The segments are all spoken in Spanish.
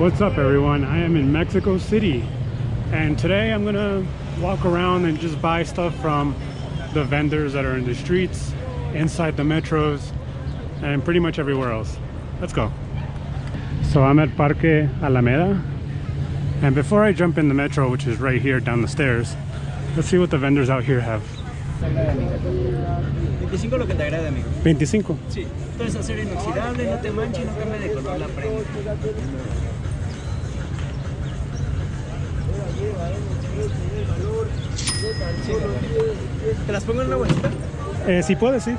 What's up everyone? I am in Mexico City and today I'm gonna walk around and just buy stuff from the vendors that are in the streets, inside the metros, and pretty much everywhere else. Let's go. So I'm at Parque Alameda, and before I jump in the metro, which is right here down the stairs, let's see what the vendors out here have. 25 lo que te agrade, amigo. 25. Sí, todo es acero inoxidable, no te manche y no cambie de color la prenda. ¿Te las pongo en una bolsita? Si puedes, sí.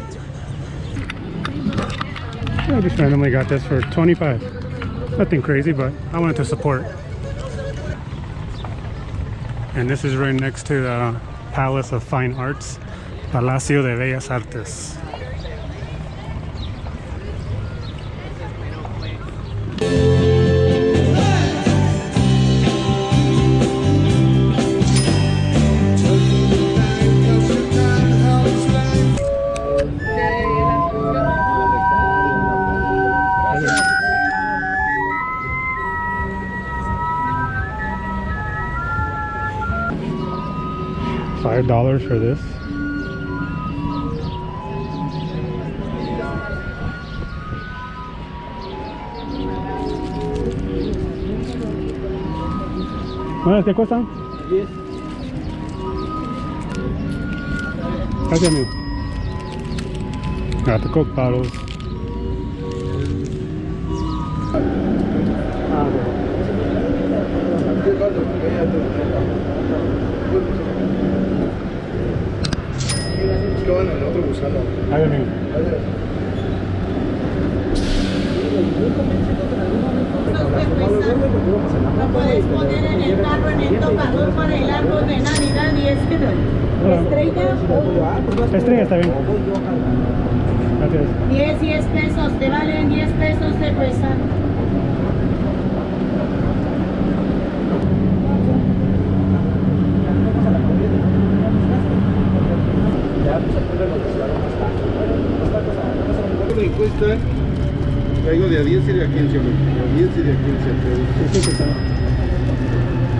I just randomly got this for 25. Nothing crazy, but I wanted to support. And this is right next to the Palace of Fine Arts, Palacio de Bellas Artes. $5 for this. ¿Cuántas te cuestan? 10. Gracias, amigo. Got the Coke bottles. Que van en otro gusano. Ay, amigo. Lo puedes poner en el carro, en el tocador para el árbol de Navidad y es que estrella Estrella está bien. Gracias. 10 pesos, te valen 10 pesos de pesa. Me cuesta, traigo de a 10 y de a 15, de a 10 y de a 15.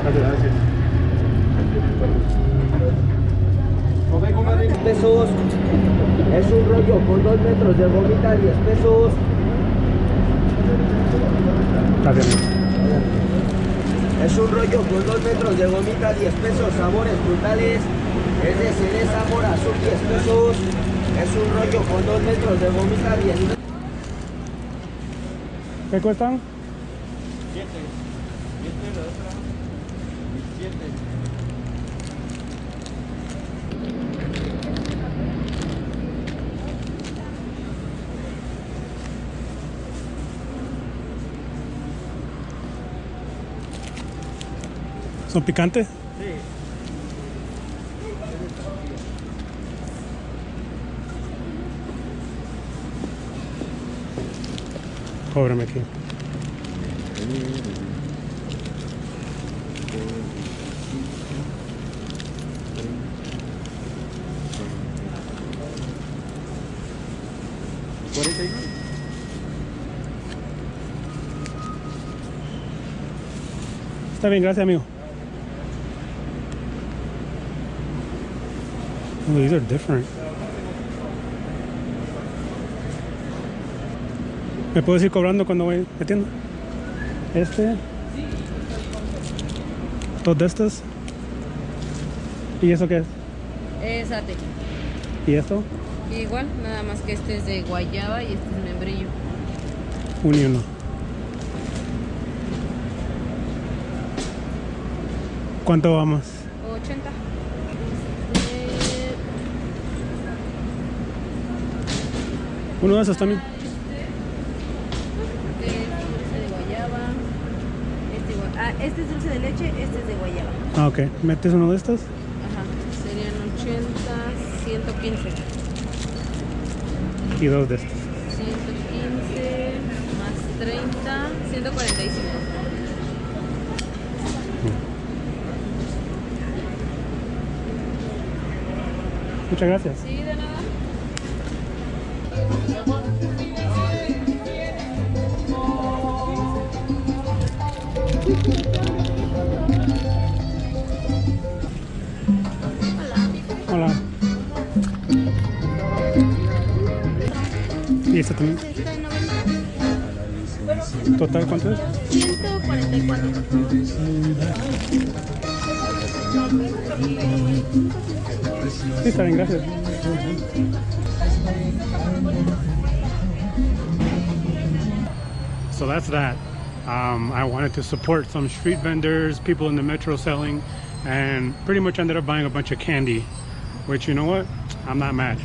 Gracias. Pesos. Es un rollo con 2 metros de gomita, 10 pesos. Gracias, amigo. Es un rollo con 2 metros de gomita, 10 pesos. Sabores brutales. Es de cereza, mora, azul, 10 pesos. Es un rollo con 2 metros de gomita, 10 pesos. ¿Qué cuestan? 7. 7 la otra. 7. ¿Son picantes? Sí. Cóbrame aquí. Está bien, gracias, amigo. Oh, these are different. ¿Me puedes ir cobrando cuando voy metiendo? Este. 2 de estos. ¿Y eso qué es? Es ate. ¿Y esto? Igual, nada más que este es de guayaba y este es membrillo. 1 y 1. ¿Cuánto vamos? 80. Uno de esos también. Este es dulce de guayaba. Este es dulce de leche, este es de guayaba. Ah, ok. ¿Metes uno de estos? Ajá, serían 80, 115. Y 2 de estos. 115 más 30, 145. Muchas gracias. Sí, de nada. Hola. ¿Y esta también? Está en 90. ¿Total cuánto es? 144. Sí, está bien, gracias. So that's that. I wanted to support some street vendors, people in the metro selling, and pretty much ended up buying a bunch of candy, which, you know what? I'm not mad.